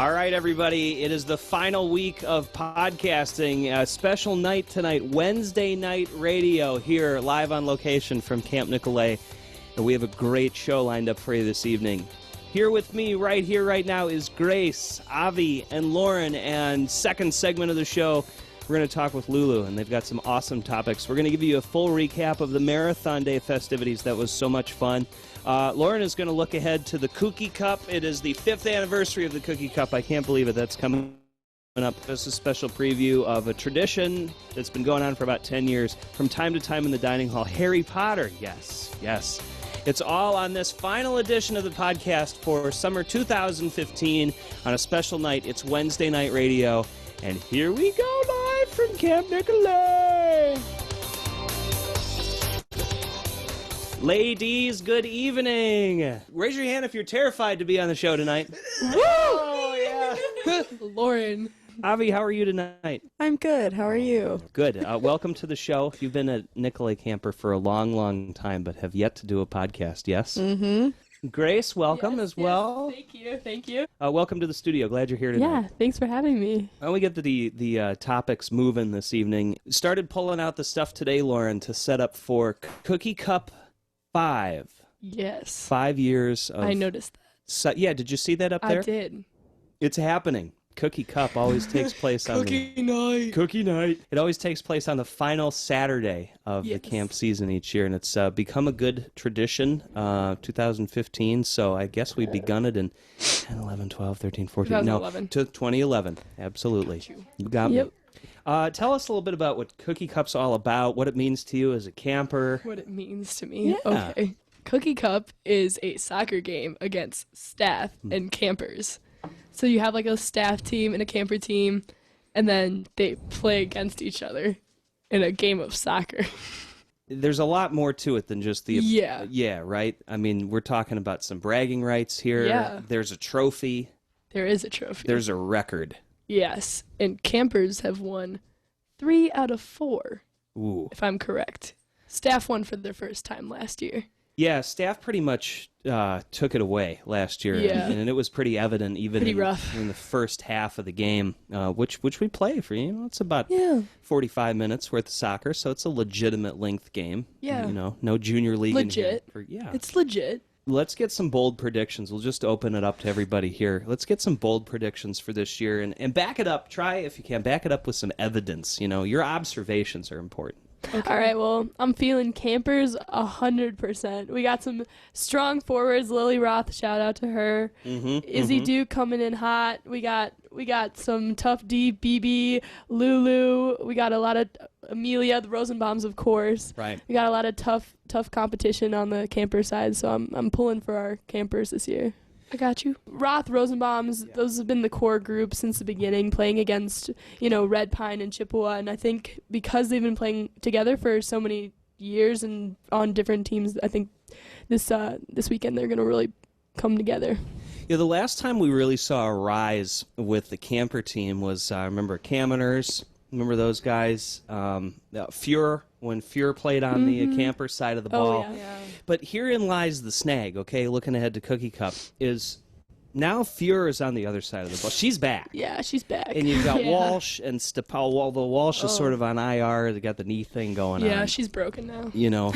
All right, everybody. It is the final week of podcasting. A special night tonight, Wednesday night radio here live on location from Camp Nicolet. And we have a great show lined up for you this evening. Here with me right here, right now is Grace, Avi, and Lauren. And second segment of the show, we're going to talk with Lulu, and they've got some awesome topics. We're going to give you a full recap of the Marathon Day festivities. That was so much fun. Lauren is going to look ahead to the Cookie Cup. It is the 5th anniversary of the Cookie Cup. I can't believe it. That's coming up. This is a special preview of a tradition that's been going on for about 10 years. From time to time in the dining hall, Harry Potter. Yes, yes. It's all on this final edition of the podcast for summer 2015 on a special night. It's Wednesday night radio. And here we go live from Camp Nicolet. Ladies, good evening. Raise your hand if you're terrified to be on the show tonight. Oh, yeah. Lauren. Avi, how are you tonight? I'm good. How are you? Good. Welcome to the show. You've been a Nicolet camper for a long, long time, but have yet to do a podcast, yes? Mm-hmm. Grace, welcome as well. Thank you. Welcome to the studio. Glad you're here tonight. Yeah, thanks for having me. Why don't we get the topics moving this evening? Started pulling out the stuff today, Lauren, to set up for Cookie Cup 5. Yes. 5 years of... I noticed that. Yeah, did you see that up there? I did. It's happening. Cookie Cup always takes place on Cookie night. Cookie night. It always takes place on the final Saturday of the camp season each year, and it's become a good tradition, 2015, so I guess we've begun it in 10, 11, 12, 13, 14, 2011. No, to 2011, absolutely. You got me. Tell us a little bit about what Cookie Cup's all about, what it means to you as a camper. What it means to me. Yeah. Okay. Cookie Cup is a soccer game against staff and campers. So you have like a staff team and a camper team, and then they play against each other in a game of soccer. There's a lot more to it than just the... Yeah, right? I mean, we're talking about some bragging rights here. Yeah. There's a trophy. There is a trophy. There's a record. Yes, and campers have won 3 out of 4, Ooh. if I'm correct. Staff won for their first time last year. Yeah, staff pretty much took it away last year, and it was pretty evident even in the first half of the game, which we play for. It's about 45 minutes worth of soccer, so it's a legitimate length game. Yeah, no junior league. Legit. It's legit. Let's get some bold predictions. We'll just open it up to everybody here. Let's get some bold predictions for this year, and back it up. Try, if you can, back it up with some evidence. Your observations are important. Okay. All right, well, I'm feeling campers 100%. We got some strong forwards. Lily Roth, shout out to her. Izzy Duke coming in hot. We got some tough D, BB, Lulu. We got a lot of Amelia, the Rosenbaums, of course. Right. We got a lot of tough competition on the camper side, so I'm pulling for our campers this year. I got you. Roth, Rosenbaums, those have been the core group since the beginning, playing against, Red Pine and Chippewa. And I think because they've been playing together for so many years and on different teams, I think this weekend they're going to really come together. Yeah, the last time we really saw a rise with the camper team was, I remember Kammeners. Remember those guys? Fuhr, when Fuhr played on the camper side of the ball. Oh, yeah. But herein lies the snag, okay, looking ahead to Cookie Cup, is now Fuhr is on the other side of the ball. She's back. Yeah, she's back. And you've got Walsh and Stapel, although Walsh is sort of on IR. They got the knee thing going on. Yeah, she's broken now.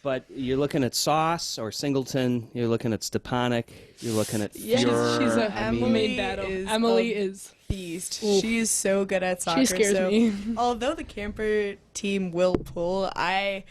But you're looking at Sauce or Singleton. You're looking at Stepanek. You're looking at Fuhr. She's a main battle. Emily is beast. Oof. She's so good at soccer. She scares me. Although the camper team will pull, I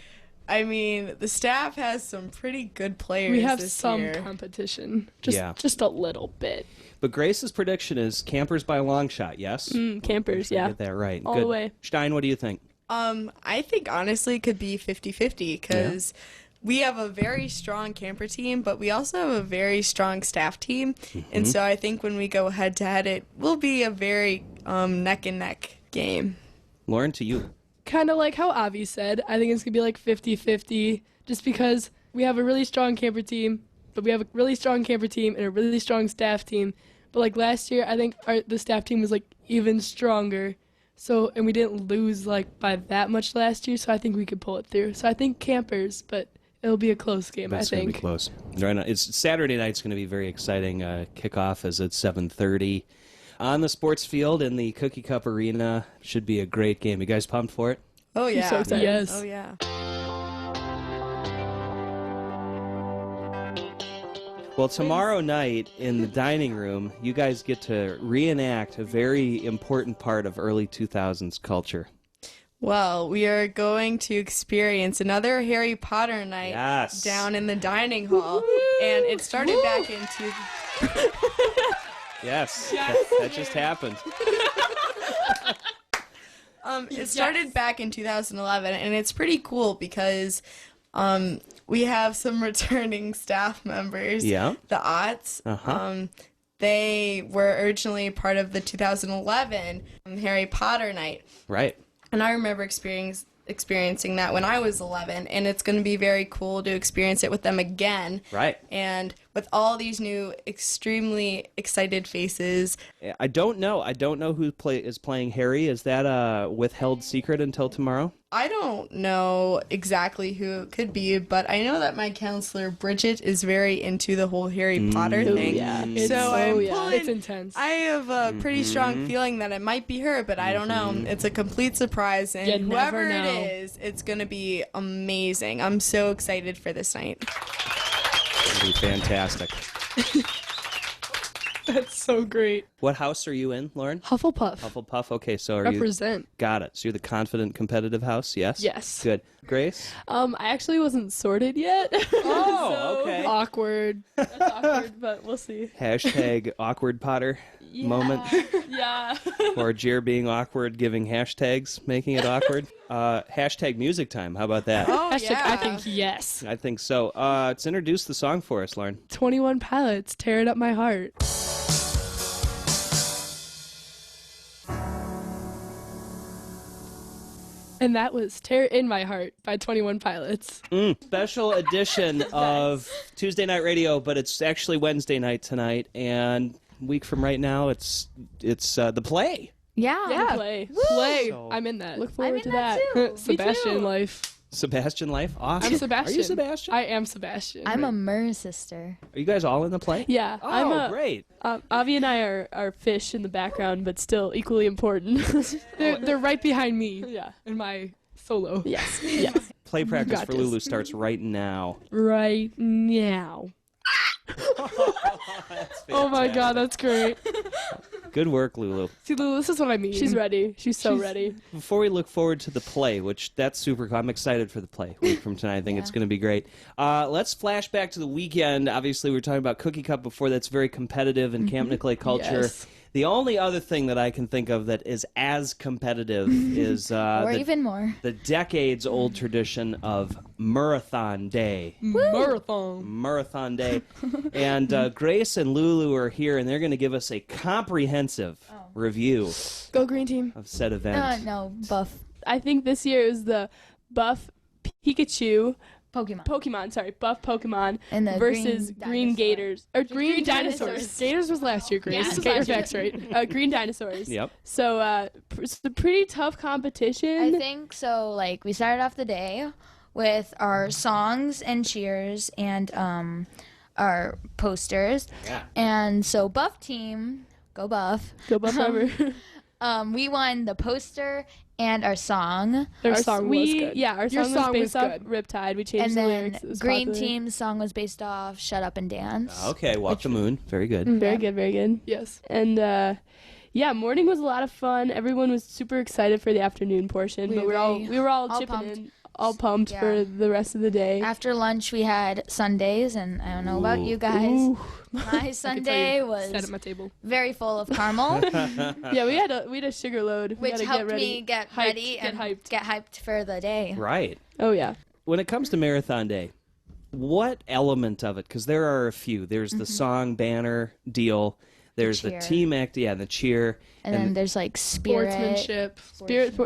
mean, the staff has some pretty good players. We have this some year. competition, just a little bit. But Grace's prediction is campers by a long shot. Yes. Campers, yeah. Get that right. All Good. the way. Stein, what do you think? I think honestly it could be 50-50 because we have a very strong camper team, but we also have a very strong staff team. And so I think when we go head to head, it will be a very neck and neck game. Lauren, to you. Kind of like how Avi said, I think it's going to be like 50-50 just because we have a really strong camper team, but we have a really strong camper team and a really strong staff team. But like last year, I think the staff team was like even stronger. So, and we didn't lose like by that much last year, so I think we could pull it through. So I think campers, but It'll be a close game, That's I going to think. be close. Right now, it's Saturday night's going to be very exciting. Kickoff is at 7:30 on the sports field in the Cookie Cup Arena. Should be a great game. You guys pumped for it? Oh yeah. so excited. Yes. Oh yeah. Well, tomorrow night in the dining room, you guys get to reenact a very important part of early 2000s culture. Well, we are going to experience another Harry Potter night down in the dining hall, and it started back into. Yes. That just happened. It started back in 2011, and it's pretty cool because we have some returning staff members. Yeah. The Otts. Uh-huh. They were originally part of the 2011 Harry Potter night. Right. And I remember experiencing that when I was 11, and it's going to be very cool to experience it with them again. Right. And with all these new, extremely excited faces. I don't know who is playing Harry. Is that a withheld secret until tomorrow? I don't know exactly who it could be, but I know that my counselor, Bridget, is very into the whole Harry Potter thing. Yeah. It's intense. I have a pretty strong feeling that it might be her, but I don't know. It's a complete surprise, and You whoever never know. it is, it's going to be amazing. I'm so excited for this night. It'll be fantastic. That's so great. What house are you in, Lauren? Hufflepuff. Hufflepuff. Okay, so are Represent. you... Got it. So you're the confident, competitive house, yes? Yes. Good. Grace? I actually wasn't sorted yet. Oh, okay. Awkward. That's awkward, but we'll see. Hashtag awkward Potter moment. Yeah. Or Jer being awkward, giving hashtags, making it awkward. Hashtag music time. How about that? Oh, Hashtag, yeah. I think yes. I think so. Let's introduce the song for us, Lauren. 21 Pilots, Tear It Up My Heart. And that was Tear It In My Heart by 21 Pilots. Special edition of Tuesday Night Radio, but it's actually Wednesday night tonight, and a week from right now, it's the play. Yeah. Play. So- I'm in that. Look I'm forward in to that that. too. Sebastian Me too. life. Sebastian Life? Awesome. I'm Sebastian. Are you Sebastian? I am Sebastian. I'm a Mer sister. Are you guys all in the play? Yeah. Oh, I'm great. Avi and I are fish in the background, but still equally important. they're right behind me. Yeah. In my solo. Yes. Yes. Play practice got for this. Lulu starts right now. Right now. Oh my God, that's great. Good work, Lulu. See, Lulu, this is what I mean. She's ready. She's so ready. Before we look forward to the play, which that's super cool. I'm excited for the play a week from tonight. I think it's going to be great. Let's flash back to the weekend. Obviously, we were talking about Cookie Cup before. That's very competitive in Camp Nicolet culture. Yes. The only other thing that I can think of that is as competitive is Or even more. the decades-old tradition of Marathon Day. Marathon. Day. And Grace and Lulu are here, and they're going to give us a comprehensive review Go green team. of said event. No, buff I think this year is the buff Pikachu Pokemon. buff Pokemon And the versus green green dinosaur. Gators or green dinosaurs. dinosaurs. Gators was last year, Grace. Yeah, it was Get your last year. facts right. Green dinosaurs. Yep. So it's a pretty tough competition. I think so. Like, we started off the day with our songs and cheers and our posters. Yeah. And so Buff team, go Buff. Go buff forever. We won the poster and our song. Our song was good. Yeah, our Your song song was was based off good. Riptide. We changed And the then lyrics. It was Green popular. team's song was based off Shut Up and Dance. Okay, Walk the Moon. Very good. Very good, very good. Yes. And yeah, morning was a lot of fun. Everyone was super excited for the afternoon portion, but we were all chipping pumped. in, all pumped Yeah. for the rest of the day. After lunch, we had Sundays, and I don't know about you guys. Ooh. My Sunday Sat at was my table. very full of caramel, Yeah, we had a sugar load. We which gotta helped get ready. me get Hyped, ready get and hyped. get hyped for the day. Right. Oh yeah. When it comes to Marathon Day, what element of it? Because there are a few. There's the song, banner, deal. There's the cheer. team act, the cheer. And then there's like spirit. Sportsmanship.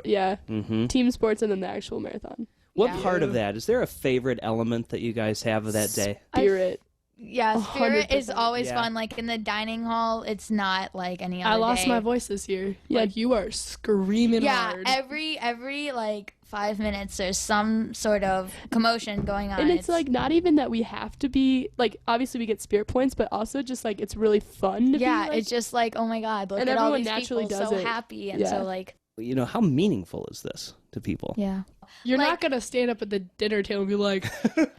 Yeah. Mhm. Team sports and then the actual marathon. What Yeah. part of that? Is there a favorite element that you guys have of that day? Spirit. Yeah, Spirit is 100%. always Yeah. fun. Like in the dining hall, it's not like any other I lost day. my voice this year. Yeah. Like, you are screaming Yeah, hard. every like 5 minutes, there's some sort of commotion going on. And it's like not even that we have to be like, obviously we get spirit points, but also just like it's really fun to yeah, be like, it's just like, oh my god, look And at all everyone these naturally people does so it. happy, and Yeah. so like You know, how meaningful is this to people? yeah. You're Like- not gonna stand up at the dinner table and be like,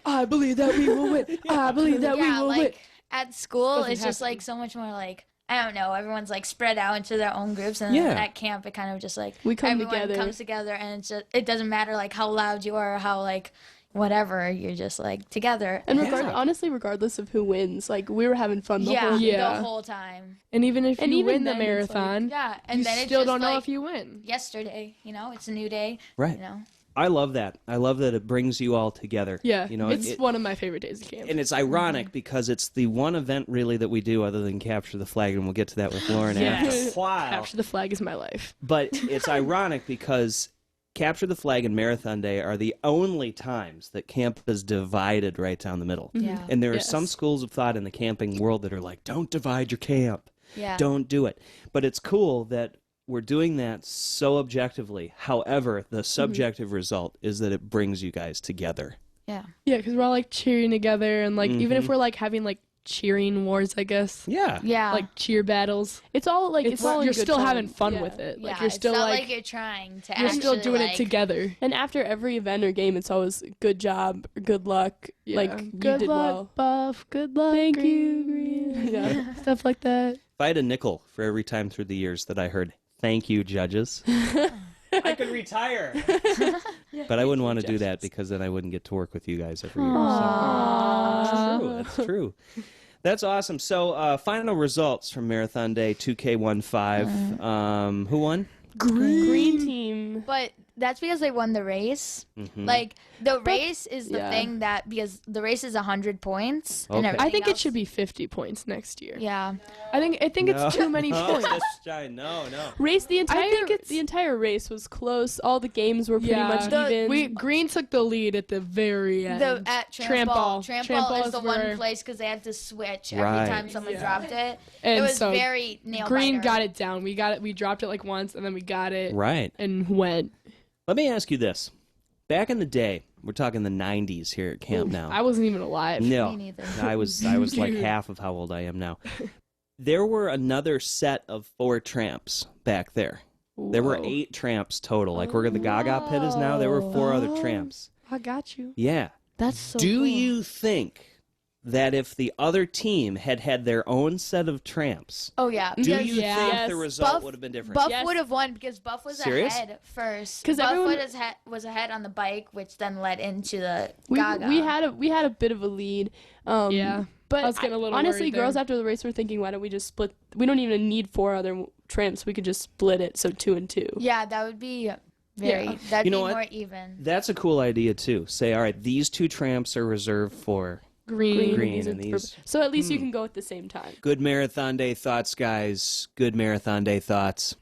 "I believe that we will win. I believe that we Yeah, will win." like at school, Doesn't it's just happen. like so much more like I don't know. Everyone's like spread out into their own groups, and Yeah. then at camp, it kind of just like We come everyone together. comes together, and it's just, it doesn't matter like how loud you are or how like whatever. You're just like together. And Yeah. honestly, regardless of who wins, like we were having fun the yeah, whole Yeah. the whole time. And even if And you even win the then, it's like- marathon, Yeah, and you then it's still just don't know like if you win. yesterday. You know, it's a new day. Right. You know. I love that. I love that it brings you all together. Yeah, You know, it's one of my favorite days of camp. and it's ironic because it's the one event really that we do other than capture the flag, and we'll get to that with Lauren Yes. after a while. Capture the Flag is my life. But it's ironic because capture the flag and marathon day are the only times that camp is divided right down the middle. Yeah. And there are Yes. some schools of thought in the camping world that are like, don't divide your camp. Yeah. Don't do it. But it's cool that we're doing that so objectively. However, the subjective result is that it brings you guys together. Yeah. Yeah, because we're all like cheering together, and like even if we're like having like cheering wars, I guess, Yeah. Yeah. like cheer battles. It's all like it's all in you're good still fun. having fun Yeah. with it. yeah. Like you're still it's not like, you're trying to. you're still actually, doing like, it together. And after every event or game, it's always good job, or good luck. Yeah. Like you good did luck, well. Buff. Good luck. Thank Green. you, Green. Yeah. Stuff like that. If I had a nickel for every time through the years that I heard, thank you, judges, I could retire. But I wouldn't want to do that because then I wouldn't get to work with you guys every year. So. It's true. That's true. That's awesome. So, final results from Marathon Day 2K15. Who won? Green team. But that's because they won the race. Mm-hmm. Like the race is the yeah. thing that because the race is 100 points and Okay. everything I think else. it should be 50 points next year. Yeah. I think it's too many points. No. Race the entire think it's- the entire race was close. All the games were pretty Yeah. much The- even. Green took the lead at the very end. At tramp ball. Tramp ball is the where- one place because they had to switch Right. every time someone dropped it. And it was so very nail Green biter. got it down. We got it. We dropped it like once, and then we got it Right. and went. Let me ask you this. Back in the day, we're talking the 90s here at camp now. I wasn't even alive. No, Me neither. I was like half of how old I am now. There were another set of 4 tramps back there. There were Whoa. 8 tramps total. Like where the Gaga pit is now, there were 4 other tramps. I got you. Yeah. That's so Do cool. you think that if the other team had had their own set of tramps, Oh yeah. do because you Yeah. think Yes. the result Buff- would have been different? Buff Yes. would have won because Buff was Serious? ahead first. 'Cause Buff everyone- was ahead on the bike, which then led into the we Gaga. we had a bit of a lead. Yeah. But I was getting a little honestly, worried girls there. after the race were thinking, why don't we just split? We don't even need 4 other tramps. We could just split it, so 2 and 2. Yeah, that would be very. That'd You know be what? more even. That's a cool idea too. Say, all right, these 2 tramps are reserved for Green and these. So at least you can go at the same time. Good Marathon Day thoughts, guys. Good Marathon Day thoughts.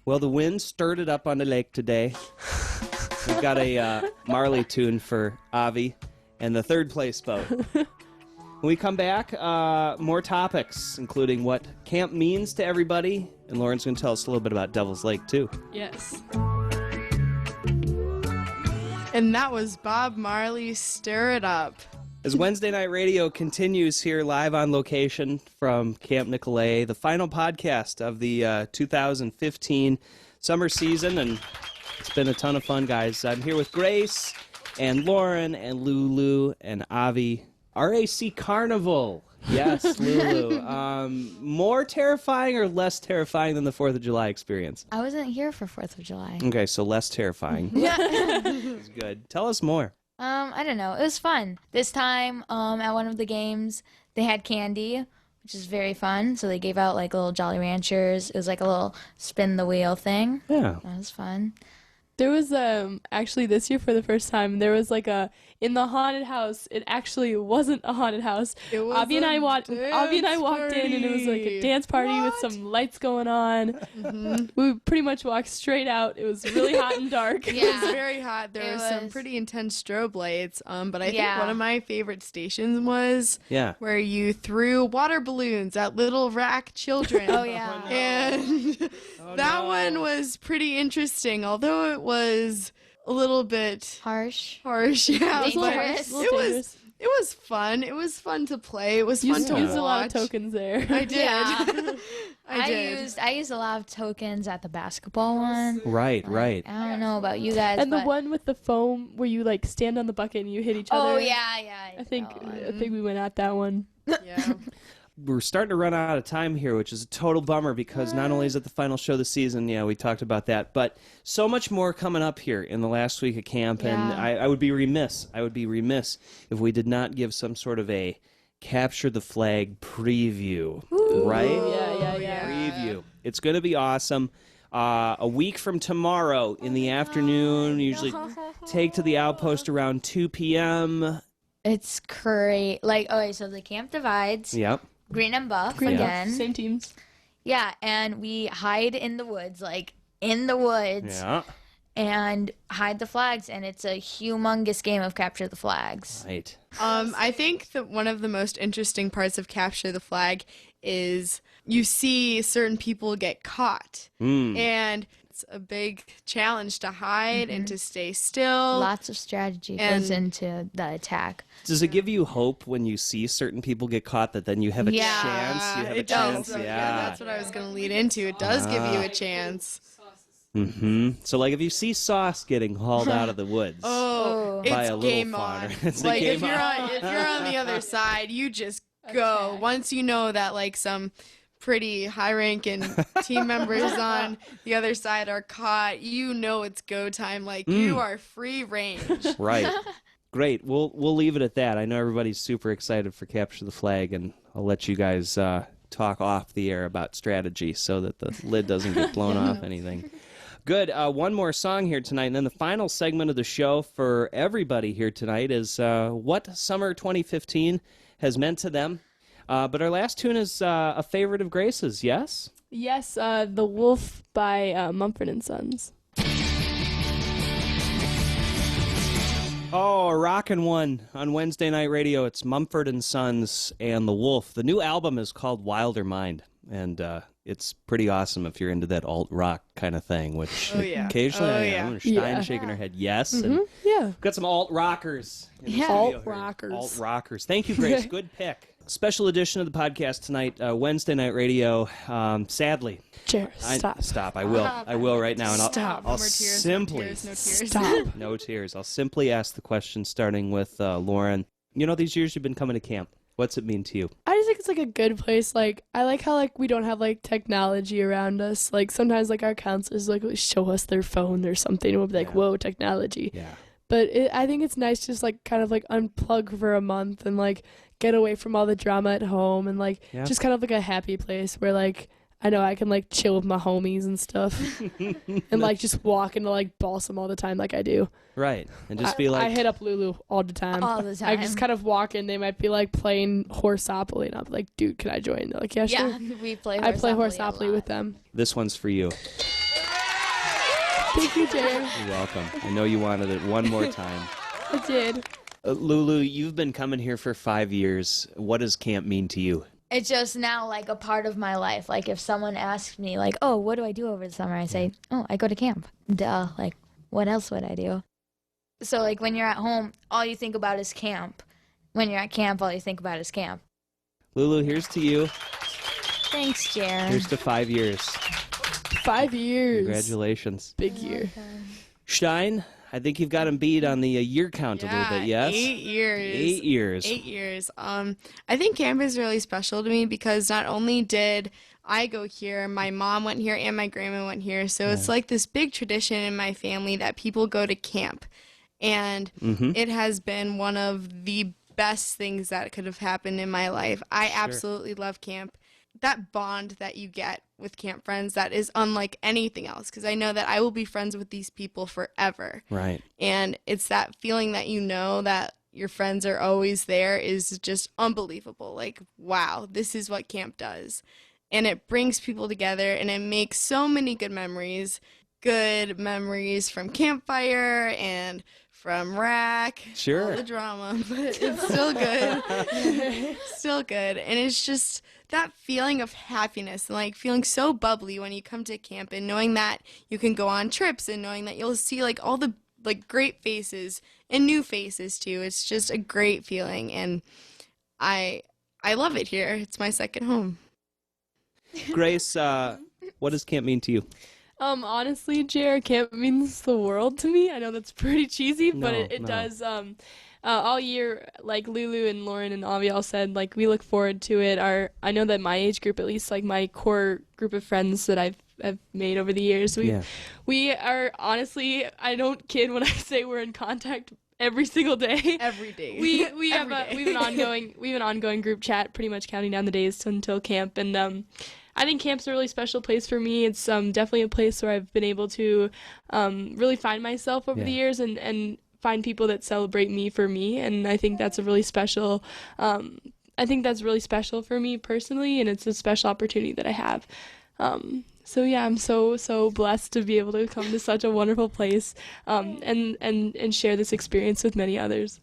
Well, the wind stirred it up on the lake today. We've got a Marley tune for Avi and the 3rd place boat. When we come back, more topics, including what camp means to everybody. And Lauren's going to tell us a little bit about Devil's Lake, too. Yes. And that was Bob Marley, Stir It Up. As Wednesday Night Radio continues here live on location from Camp Nicolet, the final podcast of the 2015 summer season, and it's been a ton of fun, guys. I'm here with Grace and Lauren and Lulu and Avi. RAC Carnival. Yes, Lulu. More terrifying or less terrifying than the 4th of July experience? I wasn't here for 4th of July. Okay, so less terrifying. That's good. Tell us more. I don't know. It was fun. This time, at one of the games, they had candy, which is very fun. So they gave out like little Jolly Ranchers. It was like a little spin the wheel thing. Yeah. That was fun. There was actually this year for the first time there was like in the haunted house. It actually wasn't a haunted house. It was Avi and I walked in and it was like a dance party with What? some lights going on. We pretty much walked straight out. It was really hot and dark. It was very hot. There was some pretty intense strobe lights. But I think one of my favorite stations was where you threw water balloons at little RAC children. Oh yeah. And that one was pretty interesting, although it was a little bit Harsh. Yeah, Dangerous. but it was fun. It was fun to play. It was fun to used watch. a lot of tokens there. I did. Yeah. I did. I used a lot of tokens at the basketball one. Right. I don't know about you guys, And but the one with the foam where you like stand on the bucket and you hit each other. oh yeah. I think we went at that one. Yeah. We're starting to run out of time here, which is a total bummer because not only is it the final show of the season, we talked about that, but so much more coming up here in the last week of camp, and I would be remiss if we did not give some sort of a Capture the Flag preview, right? Yeah. Preview. It's going to be awesome. A week from tomorrow in the afternoon, usually take to the Outpost around 2 p.m. it's great. Like, okay, so the camp divides. Yep. Green and buff again. Same teams. Yeah, and we hide in the woods, Yeah. and hide the flags, and it's a humongous game of Capture the Flags. Right. I think that one of the most interesting parts of Capture the Flag is you see certain people get caught. And it's a big challenge to hide and to stay still. Lots of strategy goes into the attack. Does it give you hope when you see certain people get caught that then you have a Yeah. chance? You have a It does. chance? Yeah, that's what I was going to lead into. It does give you a chance. So, like, if you see Sauce getting hauled out of the woods Oh, by it's a little game fodder, on. it's a Like game if you're on the other side, you just go. Attack. Once you know that like some pretty high-ranking team members on the other side are caught, you know it's go time. Like you are free range. Right. Great. We'll leave it at that. I know everybody's super excited for Capture the Flag, and I'll let you guys talk off the air about strategy so that the lid doesn't get blown off anything. Good. One more song here tonight, and then the final segment of the show for everybody here tonight is what summer 2015 has meant to them. But our last tune is a favorite of Grace's, yes? Yes, The Wolf by Mumford & Sons. Oh, a rockin' one on Wednesday Night Radio. It's Mumford & Sons and The Wolf. The new album is called Wilder Mind, and it's pretty awesome if you're into that alt-rock kind of thing, which occasionally I am. Stein shaking her head yes. And Yeah. got some alt-rockers. Alt-rockers. Alt-rockers. Thank you, Grace. Good pick. Special edition of the podcast tonight, Wednesday Night Radio. Sadly, Jared, stop. Stop. I will right now, and Stop. I'll No more tears, simply no tears, no tears. Stop. no tears. I'll simply ask the question, starting with Lauren. You know, these years you've been coming to camp. What's it mean to you? I just think it's like a good place. Like I like how like we don't have like technology around us. Like sometimes like our counselors like will show us their phone or something, and we'll be like, "Whoa, technology!" Yeah. But I think it's nice to just like kind of like unplug for a month and like get away from all the drama at home and like just kind of like a happy place where like I know I can like chill with my homies and stuff and like just walk into like Balsam all the time like I do. Right. And just be like, I hit up Lulu all the time. All the time. I just kind of walk in. They might be like playing Horseopoly and I'll be like, dude, can I join? They're like, yeah, sure. Yeah, we play. I play Horseopoly Horseopoly with them. this one's for you. Thank you, Jared. You're welcome. I know you wanted it one more time. I did. Lulu, you've been coming here for 5 years. What does camp mean to you? It's just now like a part of my life. Like if someone asks me like, "Oh, what do I do over the summer?" I say, "Oh, I go to camp." Duh. Like, what else would I do? So like when you're at home, all you think about is camp. When you're at camp, all you think about is camp. Lulu, here's to you. Thanks, Jared. Here's to 5 years. 5 years. Congratulations. Big year. Stein, I think you've got him beat on the year count a little bit, yes? 8 years. 8 years. 8 years. I think camp is really special to me because not only did I go here, my mom went here and my grandma went here. So it's like this big tradition in my family that people go to camp. And it has been one of the best things that could have happened in my life. I absolutely love camp. that bond that you get with camp friends that is unlike anything else, because I know that I will be friends with these people forever. Right. And it's that feeling that you know that your friends are always there is just unbelievable. Like, wow, this is what camp does. And it brings people together, and it makes so many good memories from campfire and from RAC. Sure. All the drama, but it's still good. Still good. And it's just that feeling of happiness and like feeling so bubbly when you come to camp, and knowing that you can go on trips, and knowing that you'll see like all the like great faces and new faces too. It's just a great feeling, and I love it here. It's my second home. Grace, what does camp mean to you? Honestly, Jared, camp means the world to me. I know that's pretty cheesy, but it does. All year, like Lulu and Lauren and Avi all said, like we look forward to it. I know that my age group, at least like my core group of friends that I've made over the years, we are honestly, I don't kid when I say we're in contact every single day. Every day. We have an ongoing group chat, pretty much counting down the days until camp, and I think camp's a really special place for me. It's definitely a place where I've been able to really find myself over the years, and find people that celebrate me for me, and I think that's a really special. I think that's really special for me personally, and it's a special opportunity that I have. So yeah, I'm so blessed to be able to come to such a wonderful place, and share this experience with many others.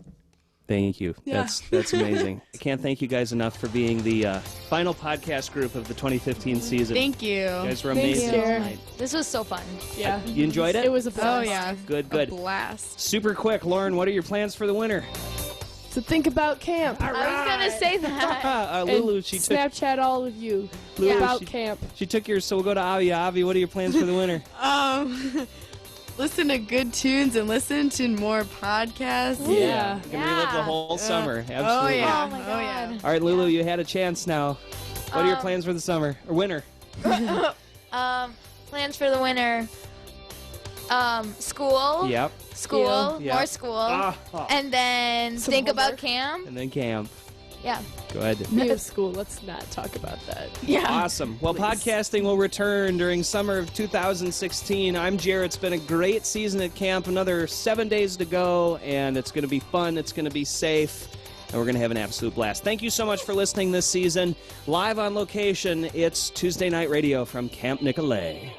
Thank you. Yeah. That's amazing. I can't thank you guys enough for being the final podcast group of the 2015 season. Thank you. You guys were Thank amazing you. tonight. This was so fun. Yeah, You enjoyed it? it was a blast. Oh yeah. Good. A blast. Super quick, Lauren, what are your plans for the winter? So think about camp. I was gonna say that. Lulu, And she took Snapchat all of you Lulu, about she- camp. She took yours, so we'll go to Avi. Avi, what are your plans for the winter? Listen to good tunes and listen to more podcasts. Yeah. You can relive the whole summer. Absolutely. Oh yeah. Oh my Oh yeah. God. All right, Lulu, you had a chance now. What are your plans for the summer or winter? Plans for the winter. School. Yep. School. Yeah. More school. Ah, And then Some think about homework. camp. and then camp. Yeah. Go ahead. Me of school. Let's not talk about that. Yeah. Awesome. Well, podcasting will return during summer of 2016. I'm Jared. It's been a great season at camp. Another 7 days to go, and it's going to be fun. It's going to be safe, and we're going to have an absolute blast. Thank you so much for listening this season. Live on location, it's Tuesday Night Radio from Camp Nicolet.